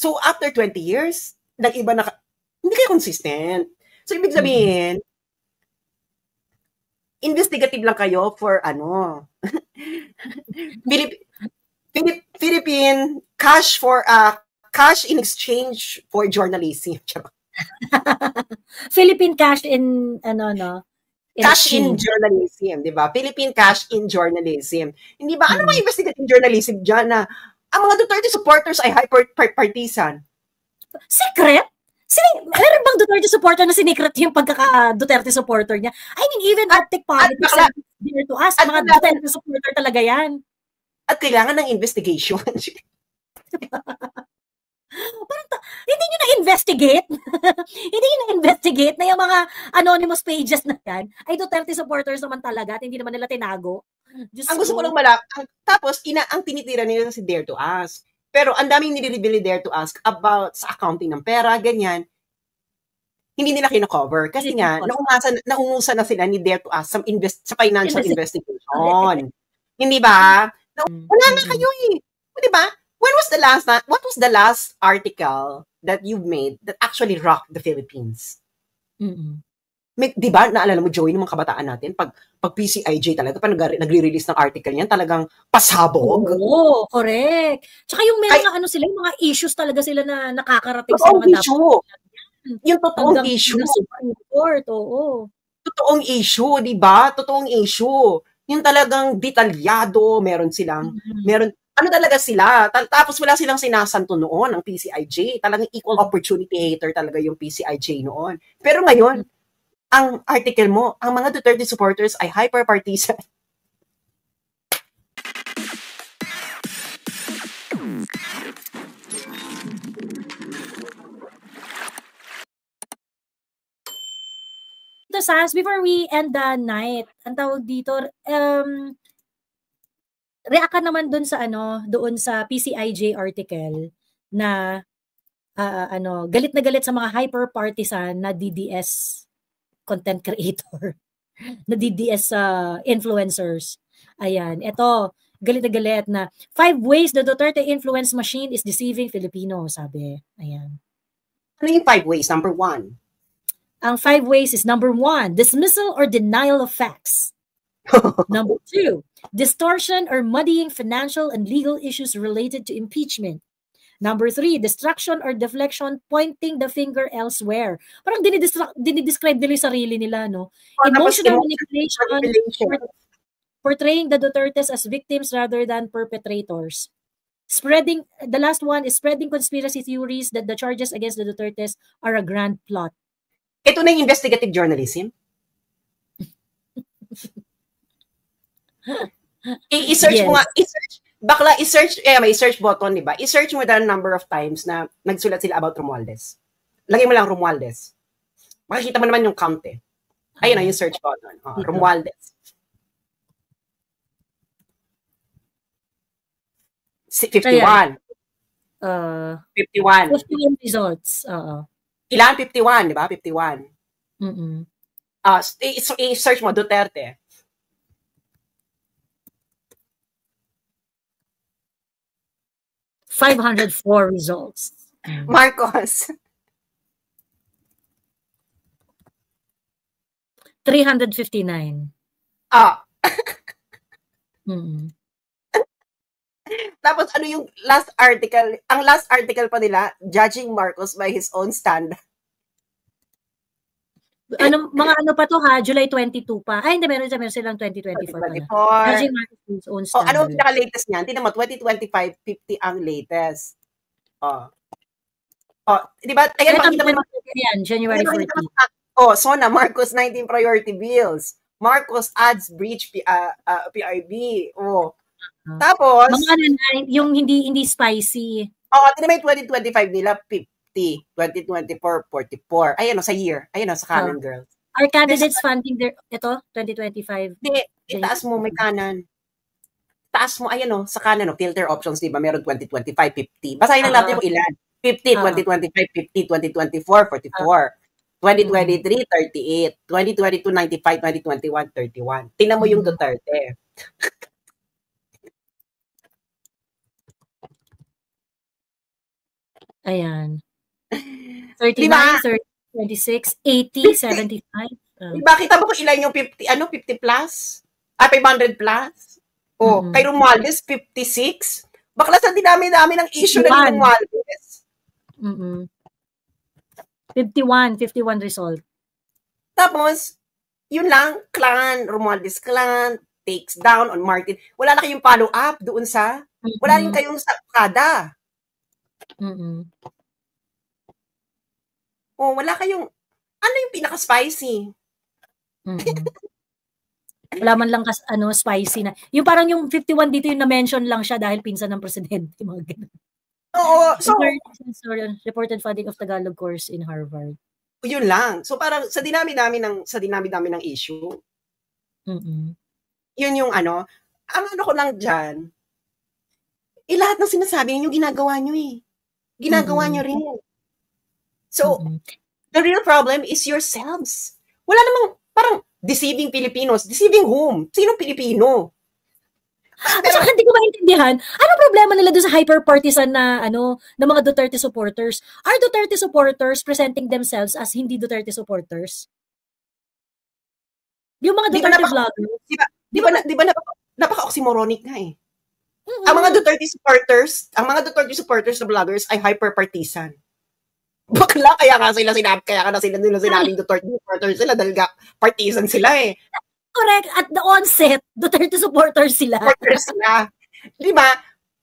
So, after 20 years, nag-iba na, hindi kayo consistent. So, ibig sabihin, investigative lang kayo for Philippine cash in exchange for journalism. Philippine cash in cash in journalism, di ba? Philippine cash in journalism. Hindi ba? Ano ba investigative journalism dyan na ang mga Duterte supporters ay hyper-partisan? Secret? Meron bang Duterte supporter na sinikret yung pagkaka-Duterte supporter niya? I mean, even Arctic Politics and Dare to Ask, mga Duterte supporter talaga yan. At kailangan ng investigation. Parang hindi nyo na-investigate? Hindi nyo na-investigate na yung mga anonymous pages na yan ay Duterte supporters naman talaga at hindi naman nila tinago. Ang gusto ko lang tapos, ang tinitira nila si Dare to Ask. Pero ang daming nire-reveal ni Dare to Ask about sa accounting ng pera, ganyan. Hindi nila kino-cover. Kasi nga, naungusan na sila ni Dare to Ask sa financial investigation. Hindi ba? Wala na kayo eh. Di ba? What was the last article that you've made that actually rocked the Philippines? Di ba, naalala mo, Joey, ng mga kabataan natin, pag PCIJ talaga, pag nagre-release ng article niyan, talagang pasabog. Oo, correct. Tsaka yung may yung mga issues talaga sila na nakakarating sa mga issue. Yung totoong issue. Totoong issue, di ba? Totoong issue. Yung talagang detalyado, meron talaga sila. Tapos wala silang sinasanto noon, ang PCIJ. Talagang equal opportunity hater talaga yung PCIJ noon. Pero ngayon, ang article mo, ang mga Duterte supporters ay hyper-partisan. Sas, before we end the night, ang tawag dito, react ka naman doon sa PCIJ article na galit na galit sa mga hyper-partisan na DDS content creator, na DDS influencers. Ayan, ito, galit na galit na 5 ways the Duterte influence machine is deceiving Filipino, sabi. Ayan. Ano yung 5 ways? Number 1. Ang 5 ways is number 1, dismissal or denial of facts. Number 2, distortion or muddying financial and legal issues related to impeachment. Number 3, distraction or deflection, pointing the finger elsewhere. Parang dinidescribe nila yung sarili nila, no? Emotional manipulation, portraying the Dutertes as victims rather than perpetrators. The last one is spreading conspiracy theories that the charges against the Dutertes are a grand plot. Ito na yung investigative journalism? I-search mo nga, i-search, may search button, di ba? I-search mo the number of times na nagsulat sila about Romualdez. Lagay mo lang Romualdez. Makikita mo naman yung count eh. Ayun na yung search button. Romualdez. 51. 51. 51 results. Ilan? 51, di ba? 51. I-search mo, Duterte. $504 results. Marcos. 359. Tapos ano yung last article? Ang last article pa nila, judging Marcos by his own standard. Mga pa to ha? July 22 pa. Ay, hindi, meron silang 2024 pala. Judging Marcos by his own standard. Ano ang pinaka-latest niyan? Tingnan mo, 2025, 50 ang latest. Di ba? Ayan, makikita mo naman. January 14. Sona, Marcos 19 priority bills. Marcos adds breach PIB. Tapos, yung hindi spicy. Tingnan mo yung 2025 nila, 50. 2024, 44. Ayan sa year. Ayan sa Canon Girls. Are candidates funding ito, 2025? Hindi, itaas mo, may Canon. Taas mo, ayan sa Canon, filter options, di ba? Meron 2025, 50. Basahin lang natin yung ilan. 50, 2025, 50, 2024, 44. 2023, 38. 2022, 95. 2021, 31. Tingnan mo yung Duterte. Ayan. Di ba? 39, 30, 26, 80, 75. Diba, kita mo kung ilan yung 50, 50 plus? 500 plus? Kay Mm-mm. Romualdez, 56. Bakla sa dinami-dami ng issue na ni 51. Romualdez. 51 result. Tapos, yun lang, Romualdez clan, takes down on Martin. Wala na kayong follow-up doon sa, wala rin kayong sa kada. Wala kayong, ano yung pinaka-spicy? Wala man lang spicy na. Yung parang yung 51 dito yung na-mention lang siya dahil pinsan ng presidente. Mga ganun. Oo. So, reported funding of Tagalog course in Harvard. Yun lang. So parang sa dinami-dami ng issue. Yun yung ang ko lang dyan, lahat ng sinasabi niyo, ginagawa niyo eh. Ginagawa niyo rin. So, the real problem is yourselves. Wala namang, parang, deceiving Filipinos. Deceiving whom? Sinong Pilipino? Pero hindi ko maintindihan, ano problema nila doon sa hyper-partisan na na mga Duterte supporters? Are Duterte supporters presenting themselves as hindi Duterte supporters? Yung mga Duterte vloggers. Di ba napaka-oxymoronic nga eh. Ang mga Duterte supporters na vloggers ay hyper-partisan. Bakla, kaya nga nila sinabing Duterte supporters sila dahil partisan sila eh. Correct. At the onset, Duterte supporters sila. Di ba?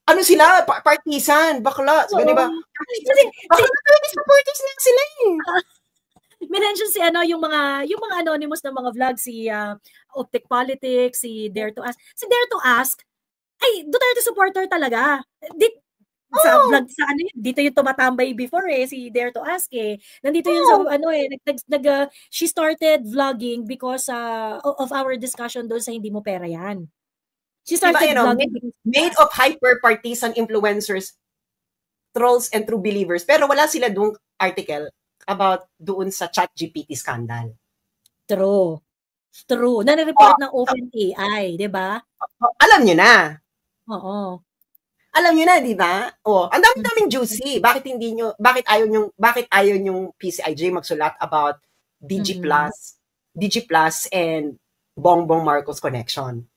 Ano sila? Partisan. Bakla. So, di ba? Duterte supporters na sila eh. Minention si yung mga anonymous na mga vlog, si Optic Politics, si Dare to Ask. Si Dare to Ask, ay, Duterte supporter talaga. Sa vlog, dito yung tumatambay before si Dare to Ask Nandito yun sa she started vlogging because of our discussion doon sa Hindi Mo Pera Yan. She started vlogging. Made of hyper-partisan influencers, trolls, and true believers. Pero wala sila doon article about doon sa ChatGPT scandal. True. Nare-report ng OpenAI, di ba? Alam nyo na. Oo. Alam niyo na, di ba? Ang dami-daming juicy. Bakit ayaw yung PCIJ magsulat about DG Plus and Bongbong Marcos connection?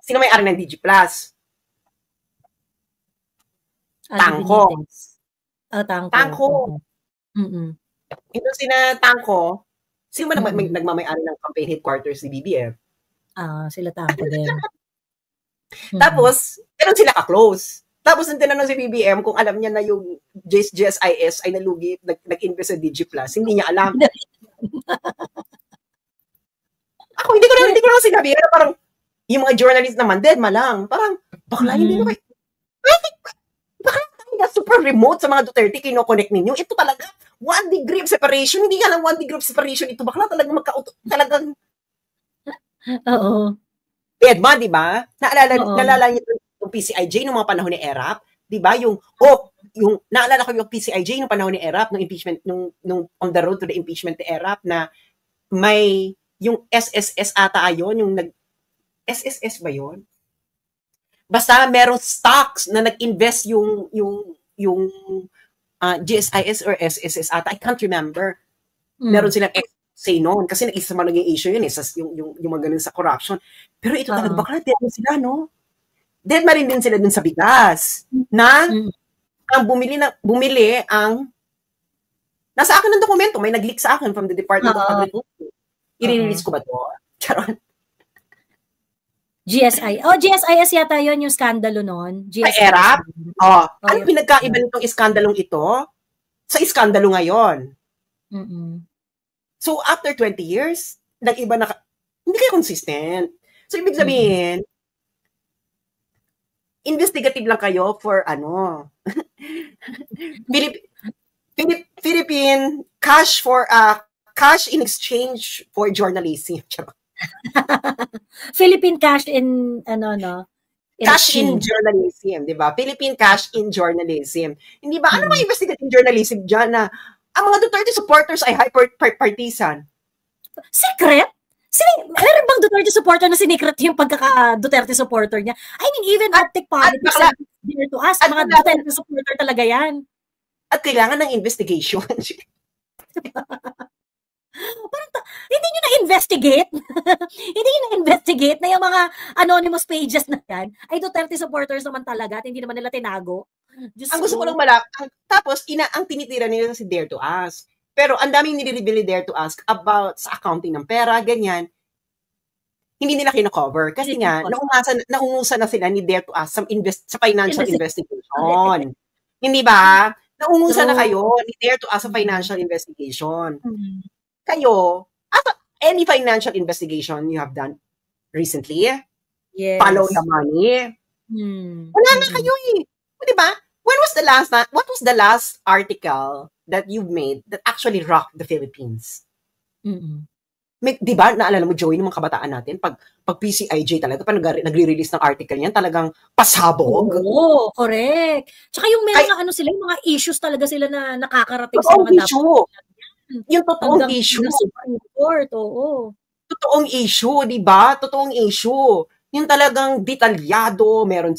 Sino may-ari ng DG Plus? Tangko. Tangko. Ito sina Tangko. Sino ba nagmamay-ari ng campaign headquarters ni BBM? Sila Tangko din. Tapos, ganun sila ka-close. Tapos, nung tinanong si BBM kung alam niya na yung GSIS ay nalugi, nag-invest sa DG Plus, hindi niya alam. Ako, hindi ko lang sinabi. Pero parang, yung mga journalist naman, dead malang. Parang, bakla, hindi mo kayo. Bakla, super remote sa mga Duterte, kinoconnect ninyo. Ito talaga, 1 degree of separation. Hindi nga lang 1 degree of separation. Ito bakla, talagang Oo. Edma, di ba? Naalala niyo yung PCIJ nung mga panahon ni ERAP, di ba? Naalala ko yung PCIJ nung panahon ni ERAP, nung impeachment, nung on the road to the impeachment ni ERAP, na may, yung SSS ata ayon, SSS ba yun? Basta merong stocks na nag-invest yung GSIS or SSS ata, I can't remember. Meron silang say noon. Kasi nag-isa man naging issue yun yung mga ganun sa corruption. Pero ito talaga, bakla, dead mo sila, no? Dead ma rin din sila dun sa bigas. Ang bumili nasa akin ng dokumento, may nag-leak sa akin from the Department of Agriculture. I-release ko ba to? Charon. GSIS yata yun yung skandalo noon. Sa ERAP? Ano pinagkaiba nitong iskandalong ito sa iskandalo ngayon? So, after 20 years, nag-iba na, hindi kayo consistent. So, ibig sabihin, investigative lang kayo for Philippine cash in exchange for journalism. Philippine cash in, cash in journalism, di ba? Philippine cash in journalism. Hindi ba? Ano ba investigative journalism dyan na ang mga Duterte supporters ay hyper-partisan? Secret? Meron bang Duterte supporter na sinikret yung pagkaka-Duterte supporter niya? I mean, even Optic Politics, Dare to Ask, mga Duterte supporter talaga yan. At kailangan ng investigation. Hindi nyo na-investigate? Hindi nyo na-investigate na yung mga anonymous pages na yan ay Duterte supporters naman talaga at hindi naman nila tinago. Ang gusto ko lang tapos ang tinitira nila si Dare to Ask. Pero ang daming nire-reveal ni Dare to Ask about sa accounting ng pera, ganyan. Hindi nila kino-cover. Kasi nga, naungusan na sila ni Dare to Ask sa financial investigation. Hindi ba? Naungusan na kayo ni Dare to Ask sa financial investigation. Kayo, any financial investigation you have done recently, follow the money. Wala na kayo eh. Di ba? What was the last article that you've made that actually rocked the Philippines? Di ba, naalala mo, Joey, ng mga kabataan natin, pag PCIJ talaga, pag nagre-release ng article niyan, talagang pasabog. Oo, correct. Tsaka yung yung mga issues talaga sila na nakakarating sa mga issue. Yung totoong issue. Totoong issue, di ba? Totoong issue. Yung talagang detalyado, meron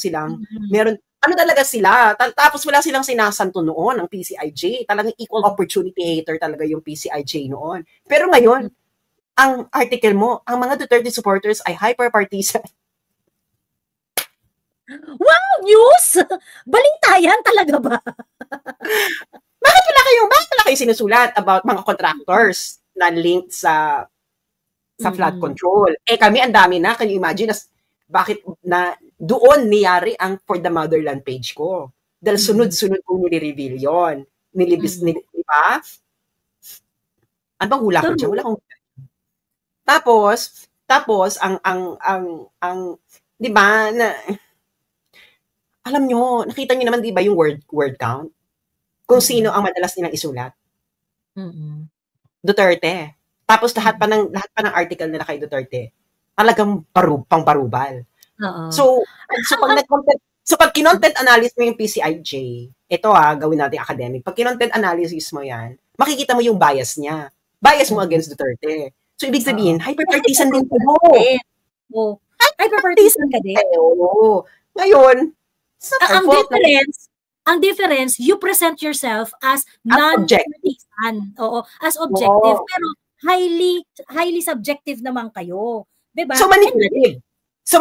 ano talaga sila? Tapos wala silang sinasanto noon, ang PCIJ. Talagang equal opportunity hater talaga yung PCIJ noon. Pero ngayon, ang article mo, ang mga Duterte supporters ay hyper-partisan. Wow, news! Balita yan talaga ba? Bakit pala kayo sinusulat about mga contractors na linked sa flood control? Kami ang dami na. Can you imagine bakit na doon niyari ang For the Motherland page ko? Dahil sunod-sunod kong nire-reveal yun. Di ba? Ano bang hula ko dyan? Wala akong... Tapos, di ba, alam nyo, nakita nyo naman, di ba, yung word count? Kung sino ang madalas nilang isulat. Duterte. Tapos lahat pa ng article nila kay Duterte, talagang pang-parubal. So pag kinontent analysis mo yung PCIJ, ito gawin natin academic. Pag kinontent analysis mo yan, makikita mo yung bias niya. Bias mo against Duterte. So ibig sabihin, hyper-partisan din kayo. Hyper-partisan ka din. Ngayon, ang difference, you present yourself as non-partisan. As objective. Pero highly subjective naman kayo. Diba? So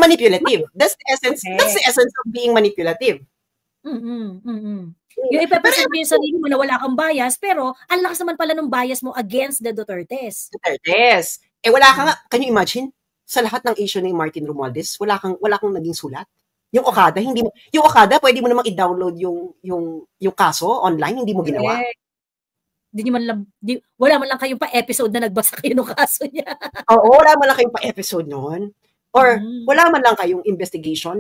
manipulative. That's the essence of being manipulative. Yung ipapresent mo yung sarili mo na wala kang bias, pero ang lakas naman pala ng bias mo against the Dutertes. Wala ka nga. Can you imagine? Sa lahat ng issue ni Martin Romualdez, wala kang naging sulat. Yung Okada, pwede mo namang i-download yung kaso online, hindi mo ginawa. Wala man lang kayong pa-episode na nagbasa kayo ng kaso niya. Oo, wala man lang kayong pa-episode noon. Or wala man lang kayong investigation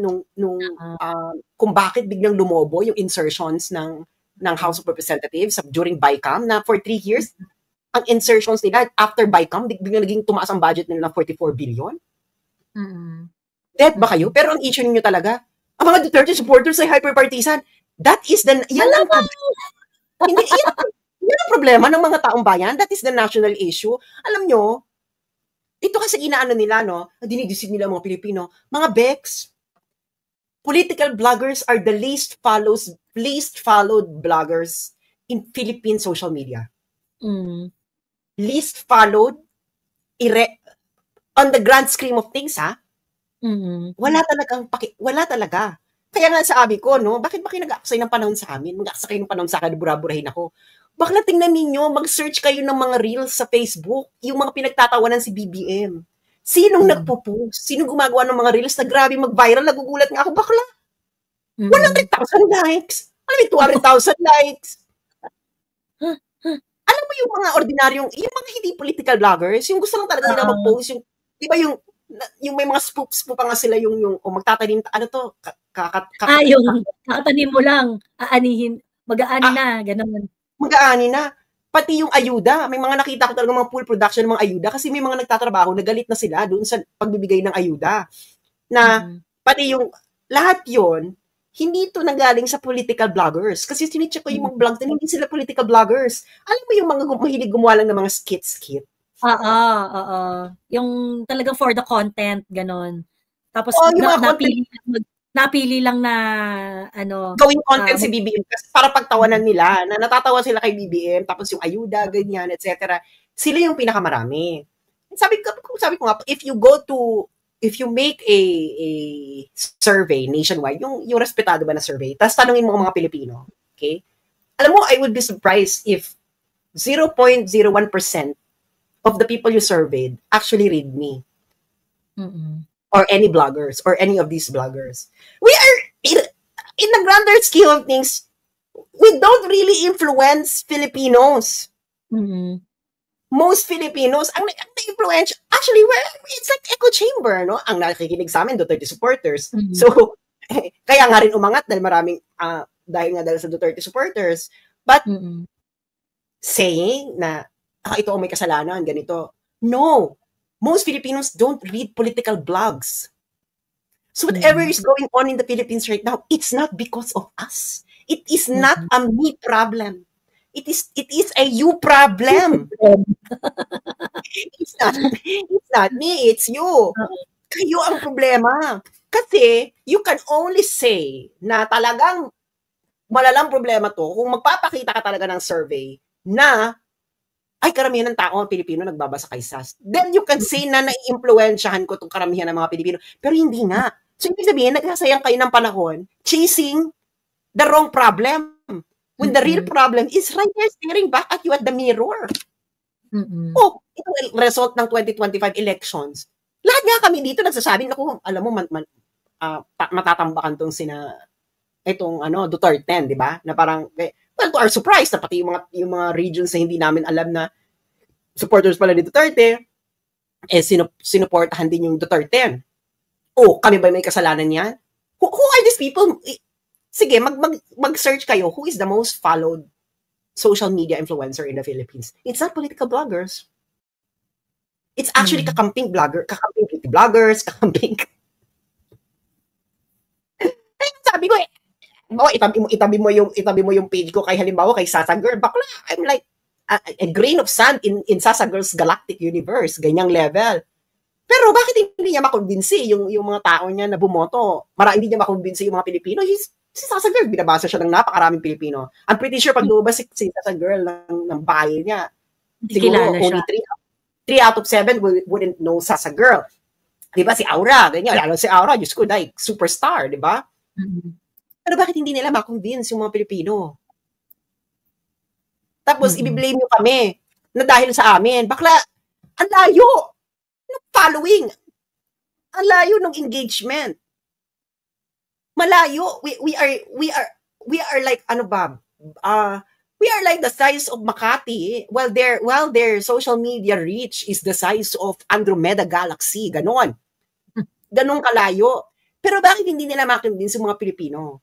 kung bakit biglang lumobo yung insertions ng House of Representatives during BICAM na for 3 years, ang insertions nila after BICAM, biglang naging tumaas ang budget nila ng 44 billion. Dead ba kayo? Pero ang issue ninyo talaga, ang mga Duterte supporters ay hyper-partisan. Yan ang problema ng mga taong bayan. That is the national issue. Alam nyo, ito kasi inaano nila, dinidisig nila mga Pilipino. Mga Bex, political bloggers are the least followed bloggers in Philippine social media. Least followed, on the grand scheme of things, wala talaga. Kaya nga sabi ko, bakit ba kayo nag-aaksay ng panahon sa amin? Mag-aaksay kayo ng panahon sa akin, buraburahin ako. Bakla tingnan ninyo, mag-search kayo ng mga reels sa Facebook, yung mga pinagtatawanan si BBM. Sinong nagpo-post? Sinong gumagawa ng mga reels na grabe mag-viral? Nagugulat nga ako, bakla. 100,000 likes. Alam mo, 200,000 likes. Alam mo yung mga ordinaryong, yung mga hindi political vloggers, yung gusto lang talaga nila mag-post, yung, di ba yung may mga spoops po pa nga sila yung magtatanim, yung kakatanim mo lang, aanihin, mag-aani na, gano'n. Mag-aani na. Pati yung ayuda, may mga nakita ko talaga mga full production ng mga ayuda kasi may mga nagtatrabaho, nagalit na sila doon sa pagbibigay ng ayuda. Na pati yung, lahat yon hindi ito nanggaling sa political bloggers. Kasi sinicheck ko yung mga vlogs na hindi sila political bloggers. Alam mo yung mga mahilig gumawa lang ng mga skit-skit. Yung talagang for the content, ganon. Tapos napili lang na gawing content si BBM kasi para pagtawanan nila na natatawa sila kay BBM tapos yung ayuda ganyan etc. Sila yung pinakamarami. Sabi ko nga, if you make a survey nationwide, yung respetado ba na survey, tapos tanungin mo ang mga Pilipino, okay? Alam mo, I would be surprised if 0.01% of the people you surveyed actually read me. Or any bloggers, or any of these bloggers. We are, in the grander scale of things, we don't really influence Filipinos. Most Filipinos, ang na-influence, actually, it's like echo chamber, no? Ang nakikinig sa amin, Duterte supporters. So, kaya nga rin umangat dahil maraming, dahil sa Duterte supporters. But, saying na, ito ang may kasalanan, ganito. No. Most Filipinos don't read political blogs. So whatever is going on in the Philippines right now, it's not because of us. It is not a me problem. It is a you problem. It's not me, it's you. Kayo ang problema. Kasi you can only say na talagang malalang problema to kung magpapakita ka talaga ng survey na ay, karamihan ng tao ang Pilipino nagbabasa kay SAS. Then you can say na nai-impluwensyahan ko itong karamihan ng mga Pilipino. Pero hindi nga. So, ibig sabihin, nagsasayang kayo ng panahon chasing the wrong problem. When the real problem is right there staring back at you at the mirror. Oh, itong result ng 2025 elections. Lahat nga kami dito nagsasabi, naku, alam mo, matatambakan itong Duterte, di ba? Na parang, well, to our surprise, na pati yung mga regions na hindi namin alam na supporters pala ni Duterte, sinuportahan din yung Duterte. Oh, kami ba may kasalanan yan? Who are these people? Sige, mag-search kayo. Who is the most followed social media influencer in the Philippines? It's not political bloggers. It's actually kakamping beauty bloggers, kakamping. Sabi ko itabi mo yung page ko kay halimbawa kay Sasa Girl. Bakla, I'm like a grain of sand in Sasa Girl's galactic universe, ganyang level. Pero bakit hindi niya makonvinsi yung mga tao niya na bumoto? Hindi niya makonvinsi yung mga Pilipino. Si Sasa Girl, binabasa siya ng napakaraming Pilipino. I'm pretty sure pag lumabas si Sasa Girl ng bahay niya, siguro only 3 out of 7 wouldn't know Sasa Girl. Diba? Si Aura, ganyan. Lalo si Aura, Diyos ko, like, superstar, diba? Pero bakit hindi nila makonvince yung mga Pilipino? Tapos, ibiblame nyo kami na dahil sa amin. Bakla, ang layo ng following. Ang layo ng engagement. Malayo. We are like, we are like the size of Makati while their social media reach is the size of Andromeda Galaxy. Ganon. Ganon kalayo. Pero bakit hindi nila makonvince yung mga Pilipino?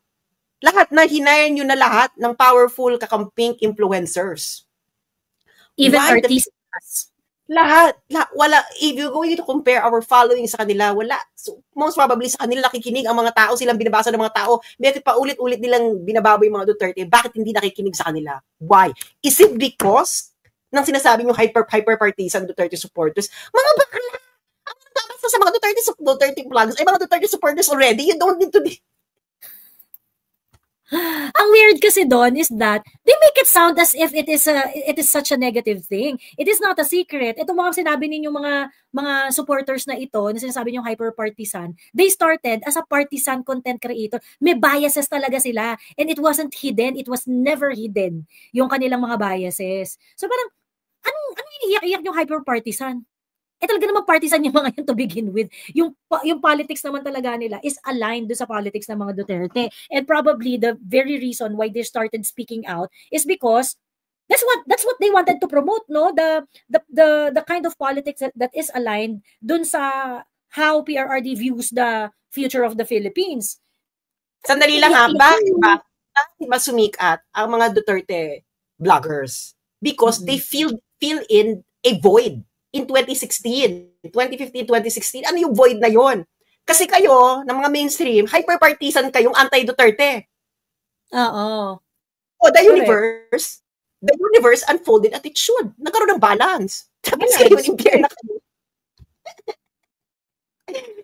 Lahat na, hinire nyo na lahat ng powerful kakamping influencers. Even artistas. Lahat. Wala. If you're going to compare our following sa kanila, wala. So, most probably sa kanila nakikinig ang mga tao, silang binabasa ng mga tao. Bakit pa ulit-ulit nilang binababoy yung mga Duterte? Bakit hindi nakikinig sa kanila? Why? Is it because ng sinasabi nyo hyper-partisan Duterte supporters? Mga bakla! Ang nababasa sa mga Duterte vlogs ay mga Duterte supporters already. You don't need to be... Ang weird kasi doon is that they make it sound as if it is such a negative thing. It is not a secret. Ito mga sinabi ninyo mga supporters na ito, na sinasabi niyo hyper-partisan, they started as a partisan content creator. May biases talaga sila. And it wasn't hidden. It was never hidden, yung kanilang mga biases. So parang, anong iniiyak-iyak yung hyper-partisan? Talaga namang partisan yung mga yun to begin with. Yung politics naman talaga nila is aligned do sa politics ng mga Duterte. And probably the very reason why they started speaking out is because that's what they wanted to promote, no? The kind of politics that is aligned dun sa how PRRD views the future of the Philippines. Sandali lang ha, bakit mas sumikat ang mga Duterte vloggers? Because they fill in a void. In 2016, 2015, 2016, ano yung void na yon? Kasi kayo, ng mga mainstream, hyper-partisan kayong anti-Duterte. Oo. O, the universe unfolded at it should. Nagkaroon ng balance. Tapos kayo, impyerno kayo.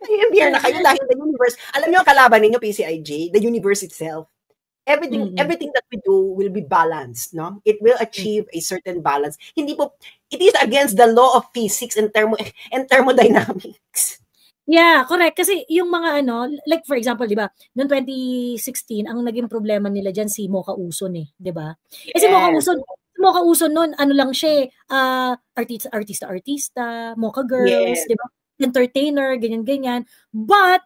Impure na kayo dahil the universe, alam niyo ang kalaban ninyo, PCIJ, the universe itself. Everything that we do will be balanced, no? It will achieve a certain balance. Hindi po, it is against the law of physics and thermodynamics. Yeah, correct. Kasi yung mga like for example, di ba, noong 2016, ang naging problema nila dyan si Mocha Uson di ba? Yes. Si Mocha Uson noon, lang siya, artista, Mocha Girls, di ba? Entertainer, ganyan-ganyan. But,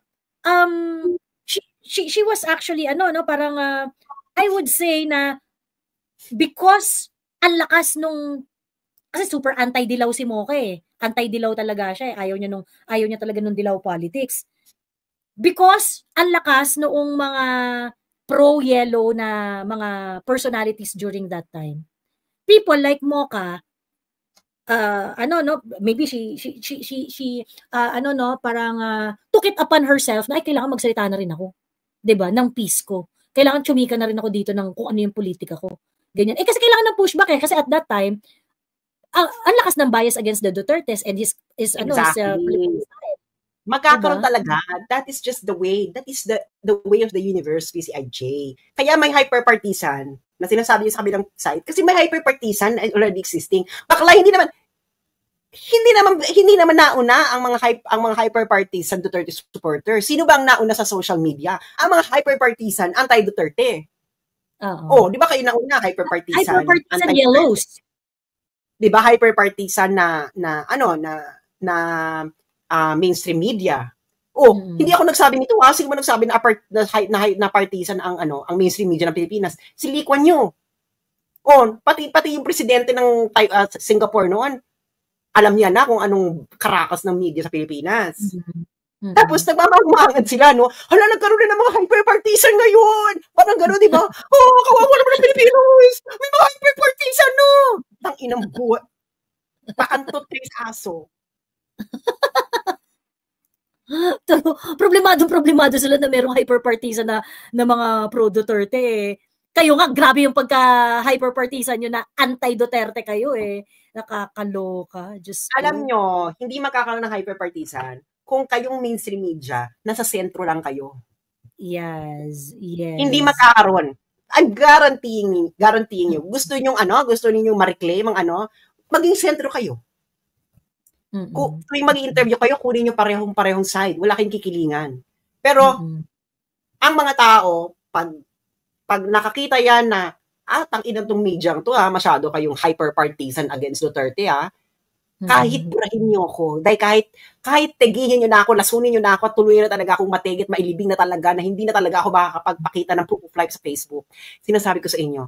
she was actually, parang, I would say na, because, ang lakas nung, kasi super anti-dilaw si Mocha Anti-dilaw talaga siya Ayaw niya talaga nung dilaw politics. Because, ang lakas noong mga pro-yellow na mga personalities during that time. People like Mocha, maybe she parang took it upon herself na kailangan magsalita na rin ako. 'Di ba? Ng peace ko. Kailangan tsumika na rin ako dito ng kung ano yung politika ko. Ganyan. Kasi kailangan ng pushback kasi at that time ang lakas ng bias against the Dutertes and his political side. Magkakaroon talaga. That is just the way. That is the way of the universe, PCIJ. Kaya may hyperpartisan na sinasabi niyo sa kabilang side kasi may hyperpartisan already existing. Bakla hindi naman nauna ang mga hyperpartisan Duterte supporters. Sino ba ang nauna sa social media? Ang mga hyperpartisan anti-Duterte. Di ba kayo nauna hyperpartisan yellows? Di ba hyperpartisan na mainstream media? Hindi ako nagsabi nito. Sino ba nagsabi na partisan ang mainstream media ng Pilipinas? Si Lee Kuan Yew. Pati yung presidente ng Singapore noon, alam niya na kung anong karakas ng media sa Pilipinas. Tapos nagmamahangad sila, no? Hala, nagkaroon na ng mga hyperpartisan ngayon. Parang gano'n, di ba? Kawawa naman ng Pilipinos. May mga hyperpartisan, no? Tang inang buwan. Pakantot kayo sa aso. Problemado sila na merong hyperpartisan na mga pro-Duterte Kayo nga, grabe yung pagka-hyperpartisan nyo na anti-Duterte kayo Nakakaloka. Just alam nyo, hindi magkakaroon ng hyperpartisan kung kayong mainstream media, nasa sentro lang kayo. Yes. Hindi magkakaroon. I'm guaranteeing you. Gusto niyo ma-reclaim ang maging sentro kayo. Kung mag-i-interview kayo, kunin nyo parehong side. Wala kayong kikilingan. Pero, ang mga tao, pag nakakita yan na, tang-inang tong media to, masyado kayong hyper-partisan against Duterte, kahit burahin nyo ako, dahil kahit tegihin nyo na ako, lasunin nyo na ako, at tuloy na talaga akong matigit, mailibing na talaga, na hindi na talaga ako makakapagpakita ng proof of life sa Facebook. Sinasabi ko sa inyo,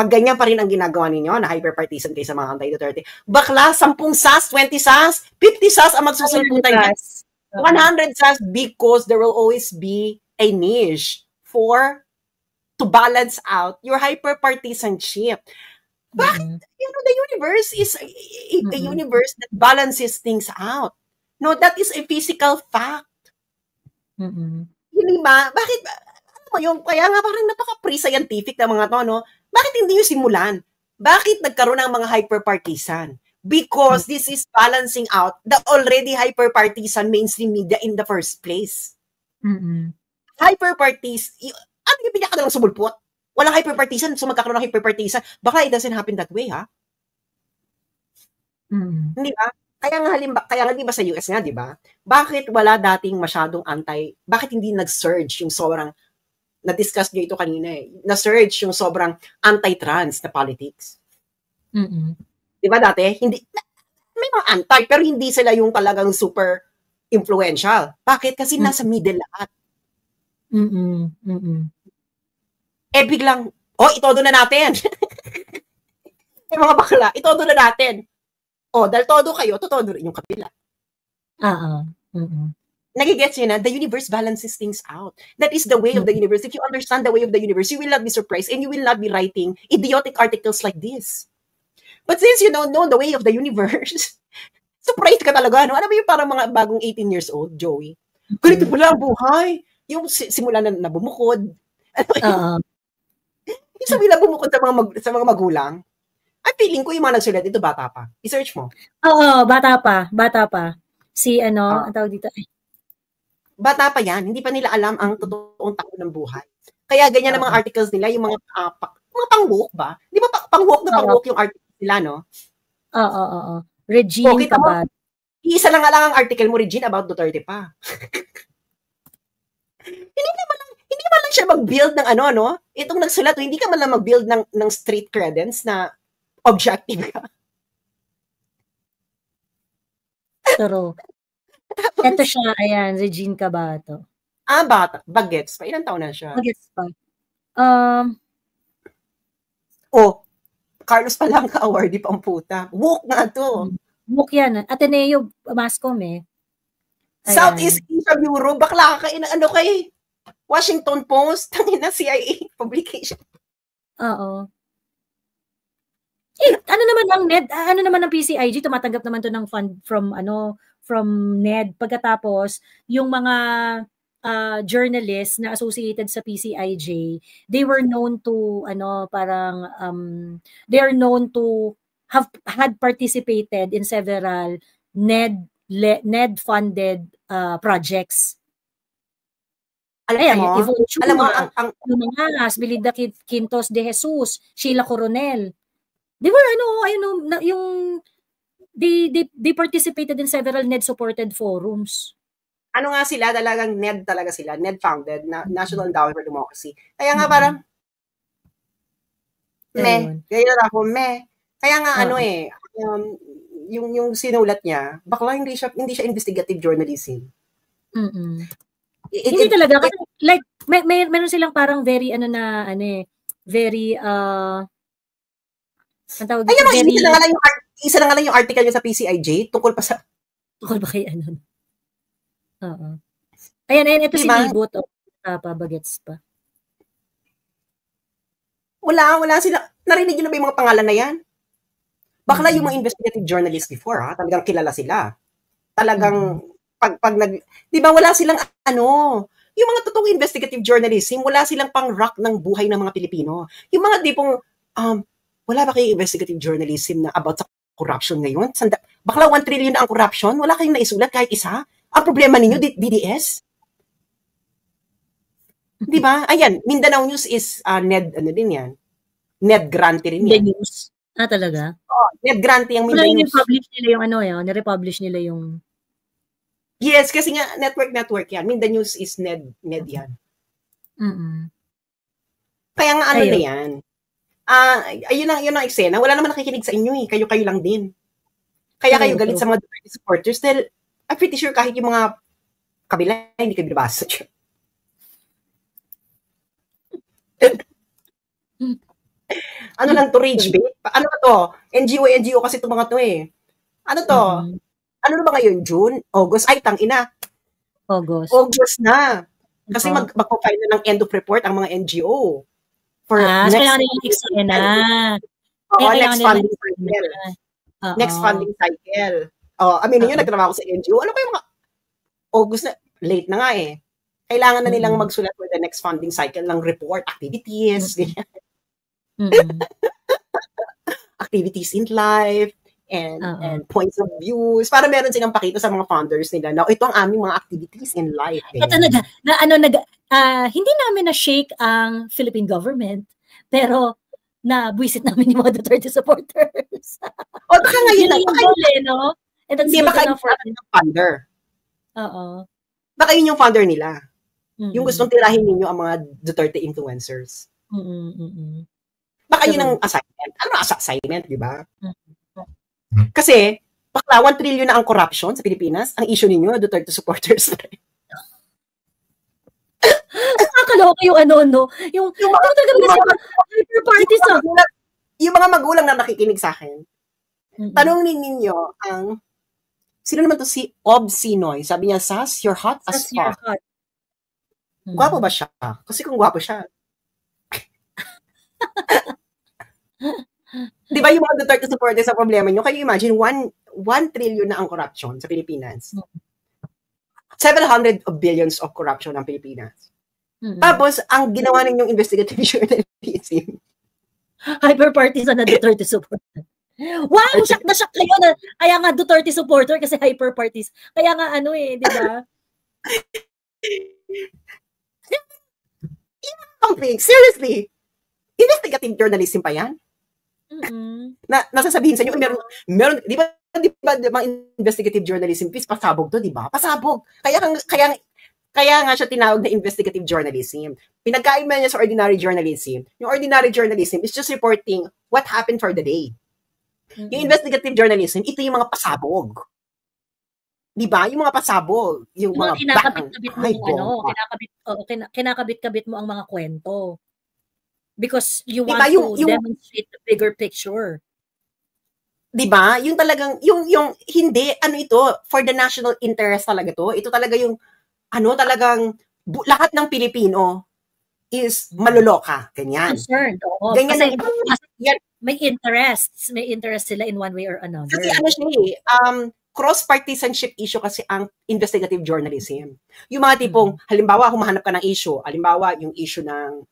pag ganyan pa rin ang ginagawa ninyo, na hyper-partisan kayo sa mga anti-Duterte, bakla, 10 SAS, 20 SAS, 50 SAS ang magsusulputan niya. 100 SAS because there will always be a niche to balance out your hyper-partisanship. Bakit? The universe is a universe that balances things out. No, that is a physical fact. Hindi ba? Bakit? Kaya nga parang napaka-pre-scientific na mga to, no? Bakit hindi yung simulan? Bakit nagkaroon ng mga hyper-partisan? Because this is balancing out the already hyper-partisan mainstream media in the first place. Hyper-partisan, yung pinaka lang sumulpot? Walang hyper-partisan, so magkakaroon ng hyper-partisan. Baka it doesn't happen that way, Hindi ba? Kaya nga di ba sa US nga, di ba? Bakit wala dating masyadong bakit hindi nag-surge yung sobrang, na-discuss nyo ito kanina na-surge yung sobrang anti-trans na politics? Di ba dati? Hindi, may mga anti, pero hindi sila yung talagang super influential. Bakit? Kasi nasa middle lahat. Biglang, itodo na natin. Yung mga bakla, itodo na natin. Dahil todo kayo, totodo rin yung kabila. Nagigets yun na, the universe balances things out. That is the way of the universe. If you understand the way of the universe, you will not be surprised and you will not be writing idiotic articles like this. But since you don't know the way of the universe, surprised ka talaga, no? Ano ba yung parang mga bagong 18 years old, Joey? Ganito pala ang buhay. Yung simula na bumukod. Yung sabi na bumukod sa mga magulang. Ang feeling ko yung mga nagsulat dito, bata pa. I-search mo. Oo, bata pa. Si ano, ang tawag dito, bata pa yan, hindi pa nila alam ang totoong takbo ng buhay. Kaya ganyan ang mga articles nila, yung mga pang-woke ba? Di ba pang-woke na pang-woke yung articles nila, no? Oo. Regine Cabal. Isa lang nga lang ang article mo, Regine, about Duterte pa. hindi naman lang siya mag-build ng ano, no? Itong nagsulat, hindi ka man lang mag-build ng street credence na objective ka. True. Ito siya, ayan, Regine Cabato. Bata. Bagets pa. Ilang taon na siya? Bagets pa. Carlos Palanca awardee pang puta. Woke nga to. Woke yan. Ateneo Mascom eh. Ayan. Southeast Asia Bureau. Bakla ka ano kay Washington Post. Tangina CIA publication. Oo. Ano naman ang NED? Ano naman ang PCIG? Tumatanggap naman to ng fund from NED. Pagkatapos, yung mga journalists na associated sa PCIJ, they were known to they are known to have had participated in several NED funded projects. Alam mo, yung mga Asbelida Quintos de Jesus, Sheila Coronel. They were they participated in several NED supported forums. Ano nga sila, talagang NED talaga sila, NED founded, National Endowment for Democracy. Kaya nga parang Kaya nga yung sinulat niya, bakla hindi siya investigative journalism. Hindi talaga kasi like meron silang parang very very isa na nga lang yung article niya sa PCIJ tungkol pa kay ano. Oo. Ayan, ito diba? Si Libot. Bagets pa. Wala sila. Narinig niyo na ba yung mga pangalan na yan? Bakla yung mga investigative journalists before, talagang kilala sila. Talagang, di ba wala silang yung mga totoong investigative journalism, wala silang pang-rock ng buhay ng mga Pilipino. Yung mga tipong, wala ba kayong investigative journalism na about sa corruption ngayon? Bakla 1 trillion na ang corruption, wala kayong naisulat kahit isa? Ang problema ninyo, DDS? Di ba? Ayan, Mindanao News is NED, din yan? NED grantee rin yan. News? Talaga? NED grantee yung Mindanao News. Republish nila yung nirepublish nila yung... Yes, kasi nga, network yan. Mindanao News is NED yan. Kaya nga na yan. Yun ang eksena. Wala naman nakikinig sa inyo eh. Kayo lang din. Kaya kayo galit sa mga supporters dahil I'm pretty sure kahit yung mga kabila, hindi kayo binabasa. Ano lang to, rage bait? Ano ba to? NGO kasi itong mga to eh. Ano to? Ano na ba ngayon? June? August? Ay, tangina. August na. Kasi magpo-file na ng end of report ang mga NGO. For next funding cycle. Next funding cycle. Aminin nyo, nagtrabaho sa NGO. Ano kayo mga August na? Late na nga eh. Kailangan na nilang magsulat for the next funding cycle ng report, activities, activities in life, and points of views, para meron silang pakita sa mga founders nila na ito ang aming mga activities in life. Ito hindi namin na-shake ang Philippine government, pero na-buisit namin yung mga Duterte supporters. Baka ngayon lang. No? Hindi, baka yung founder. Oo. Baka yun yung founder nila. Yung gustong tirahin ninyo ang mga Duterte influencers. Baka yun ang assignment. Ano ang assignment, di ba? Kasi, bakla 1 trillion na ang corruption sa Pilipinas. Ang issue ninyo, Duterte supporters. Nakakaloka yung yung mga magulang na nakikinig sa akin. Tanongin ninyo sino naman to si Ob Sinoy? Sabi niya, Sas, you're hot as fuck. Gwapo ba siya? Kasi kung gwapo siya. Di ba yung mga Duterte supporters sa problema nyo? Can you imagine, 1 trillion na ang corruption sa Pilipinas. 700 billions of corruption ang Pilipinas. Tapos, ang ginawa ninyong investigative journalism, hyper-partisan na Duterte supporter. Wow, shock na shock kayo na kaya nga Duterte supporter kasi hyper parties. Kaya nga ano di ba? Something, seriously. Investigative journalism pa yan? Na nasasabihin sa inyo, meron, di ba mga investigative journalism, please, pasabog to, di ba? Pasabog. Kaya nga siya tinawag na investigative journalism. Pinagkaiba niya sa ordinary journalism. Yung ordinary journalism is just reporting what happened for the day. Yung investigative journalism, ito yung mga pasabog. Di ba? Yung mga pasabog. Yung mga kinakabit-kabit mo kinakabit-kabit mo ang mga kwento. Because you want to demonstrate the bigger picture. Diba? Yung talagang, yung hindi, ito, for the national interest talaga to. Ito talaga yung, talagang, lahat ng Pilipino is maluloka. Ganyan. Concerned. Oo. Ganyan. Kasi may interest sila in one way or another. Kasi cross-partisanship issue kasi ang investigative journalism. Yung mga tipong, halimbawa, humahanap ka ng issue. Halimbawa, yung issue ng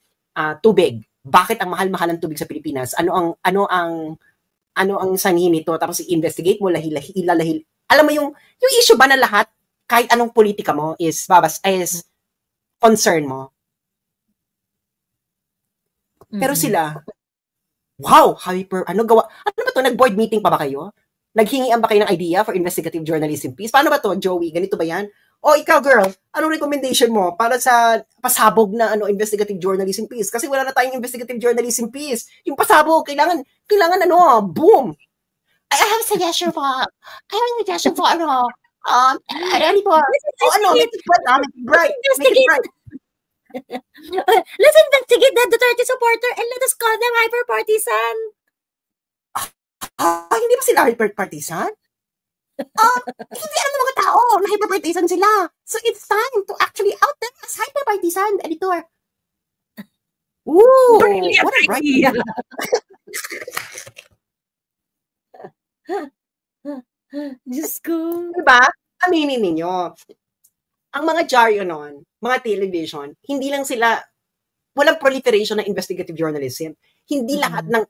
tubig. Bakit ang mahal-mahal ng tubig sa Pilipinas? Ano ang sanhi nito? Tapos i-investigate mo, lahil. Alam mo yung issue ba na lahat, kahit anong politika mo is concern mo. Pero sila, wow, hyper, gawa? Ano ba to? Nag-board meeting pa ba kayo? Naghingian ba kayo ng idea for investigative journalism piece? Paano ba to, Joey? Ganito ba yan? O ikaw, girl, anong recommendation mo para sa pasabog na investigative journalism piece? Kasi wala na tayong investigative journalism piece. Yung pasabog, kailangan boom! I have a suggestion for, make it bright. Let's investigate the Duterte supporter and let us call them hyper-partisan. Hindi ba sila hyper-partisan? Hindi alam ng mga tao na hyper-partisan sila. So it's time to actually out them as hyper-partisan, editor. Ooh, what a bright idea. Diyos ko. Diba? Aminin ninyo. Ang mga dyaryo noon, mga television, hindi lang sila, walang proliferation ng investigative journalism. Hindi lahat ng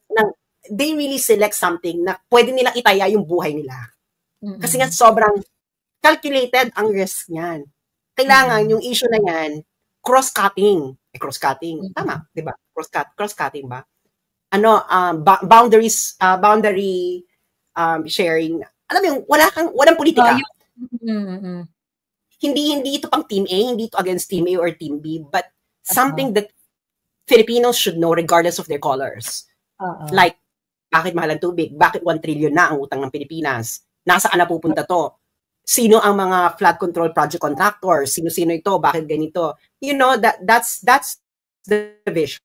they really select something na pwede nilang itaya yung buhay nila. Kasi nga sobrang calculated ang risk niyan. Kailangan yung issue na yan, cross-cutting. Tama, di ba? Cross-cutting ba? Boundary sharing. Alam mo yung, walang politika. Hindi ito pang Team A, hindi ito against Team A or Team B, but something that Filipinos should know regardless of their colors. Like, bakit mahal ang tubig? Bakit 1 trillion na ang utang ng Pilipinas? Nasaan na pupunta to? Sino ang mga flood control project contractors? Sino-sino ito? Bakit ganito? You know, that's the vision.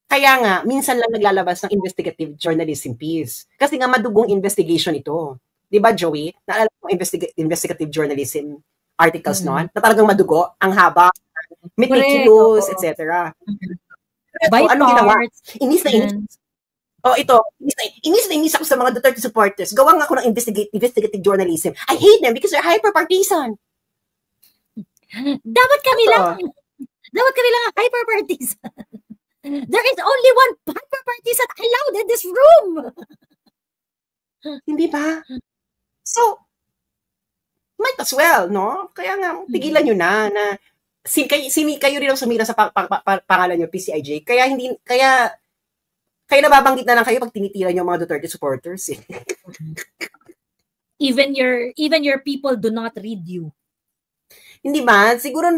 Kaya nga, minsan lang naglalabas ng investigative journalism piece. Kasi nga madugong investigation ito. Di ba, Joey? Naalala mo investigative journalism articles noon? Na talagang madugo, ang haba, meticulous, etc. Anong ginawa? Inis na inis. Inis ako sa mga Duterte supporters. Gawa nga ako ng investigative journalism. I hate them because they're hyper-partisan. Dapat kami lang hyper-partisan. There is only one hyper-partisan allowed in this room. Hindi ba? So, might as well, no? Kaya nga, tigilan nyo na kayo rin ang sumira sa pangalan nyo, PCIJ. Kaya nababanggit na lang kayo pag tinitira nyo mga Duterte supporters. Even your people do not read you. Hindi ba? Siguro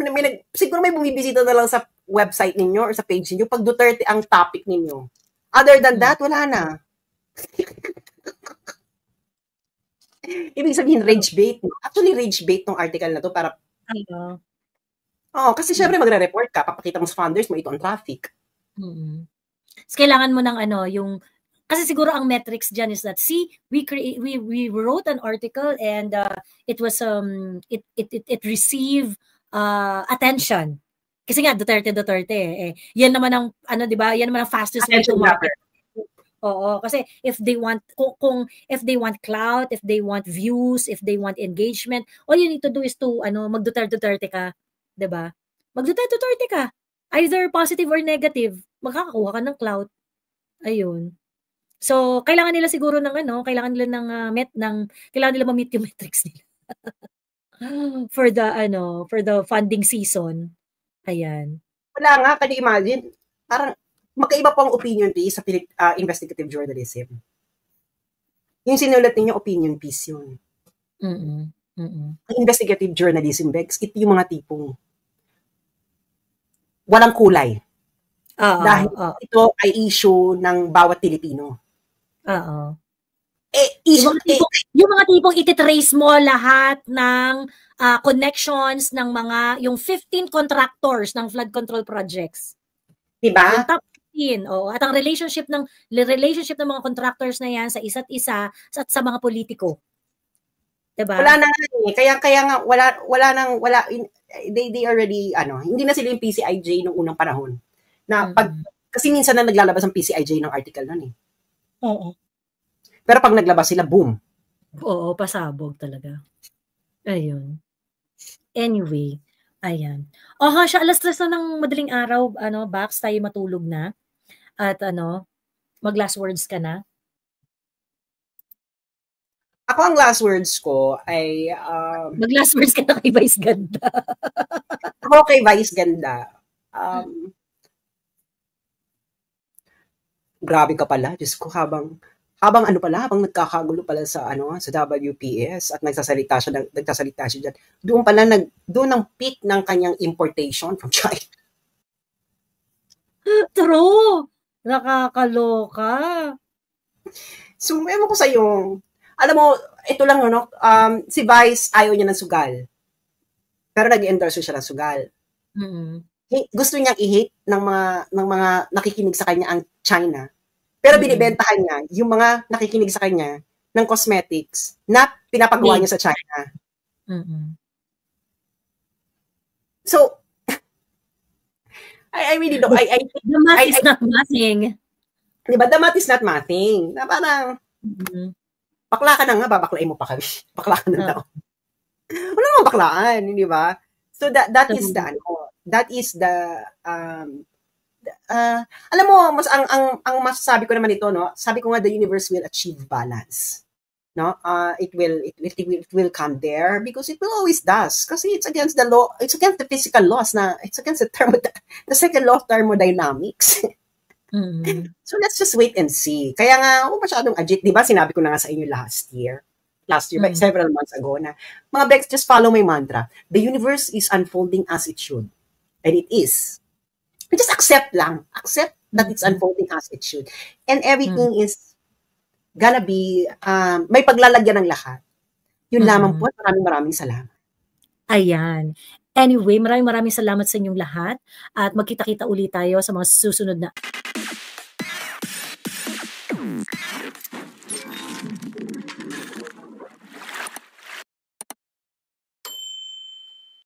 may bumibisita na lang sa website ninyo or sa page ninyo pag Duterte ang topic ninyo. Other than that, wala na. Ibig sabihin, rage bait. Actually, rage bait tong article na to para... kasi syempre magre-report ka, papakita mo sa funders mo ito ang traffic. So, kailangan mo ng yung... Kasi siguro ang metrics dyan is that, we wrote an article and it was, it received attention. Kasi nga, Duterte. Yan naman ang, di ba? Yan naman ang fastest way to market. Oo, kasi if they want if they want clout, if they want views, if they want engagement, all you need to do is to mag-Duterte ka, 'di ba? Mag-Duterte ka. Either positive or negative, makakakuha ka ng clout. Ayun. So, kailangan nila siguro ng kailangan nila kailangan nila ma-meet yung metrics nila. For the funding season. Ayan. Wala nga, can you imagine? Parang magkaiba po ang opinion piece sa investigative journalism. Yung sinulat ninyo, opinion piece yun. Ang investigative journalism, Bex, ito yung mga tipong walang kulay. Dahil ito ay issue ng bawat Pilipino. Yung mga tipong ititrace mo lahat ng connections ng yung 15 contractors ng flood control projects. Diba? Yung top 15. At ang relationship ng mga contractors na yan sa isa't isa at sa mga politiko. Diba? Wala na kaya nga wala they already hindi na sila yung PCIJ nung unang panahon. Na kasi minsan na naglalabas ang PCIJ ng article nun eh. Oo. Pero pag naglabas sila, boom. Oo, pasabog talaga. Ayun. Anyway, ayan. Siya, 3:00 na ng madaling araw, Bax, tayo matulog na. At mag-last words ka na. Ako ang last words ko ay mag-last words ka na kay Vice Ganda. Ako kay Vice Ganda. Grabe ka pala, Diyos ko, habang nagkakagulo pala sa WPS at nagsasalita siya diyan. Doon ang peak ng kanyang importation from China. True. Nakakaloka. So, ewan ko sa'yo. Alam mo, ito lang, si Vice, ayaw niya ng sugal. Pero nag-endorse siya ng sugal. Gusto niyang i-hate ng mga nakikinig sa kanya ang China. Pero binibentahan niya yung mga nakikinig sa kanya ng cosmetics na pinapagawa niya sa China. So, I really don't. The math is not mathing. Diba? The math is not mathing. Na parang, bakla ka na nga, babaklain mo pa kami. Bakla ka na daw. Wala naman baklaan, di ba? So, that is the alam mo, ang masasabi ko naman ito, sabi ko nga, the universe will achieve balance. It will come there because it will always does. Kasi it's against the law, it's against the physical laws it's against the second law of thermodynamics. So let's just wait and see. Kaya nga, masyadong agit, di ba? Sinabi ko na nga sa inyo last year, several months ago na, mga Bex, just follow my mantra. The universe is unfolding as it should. And it is. Just accept that it's unfolding as it should. And everything is gonna be, may paglalagyan ng lahat. Yun lamang po. Maraming salamat. Ayan. Anyway, maraming salamat sa inyong lahat. At magkita-kita ulit tayo sa mga susunod na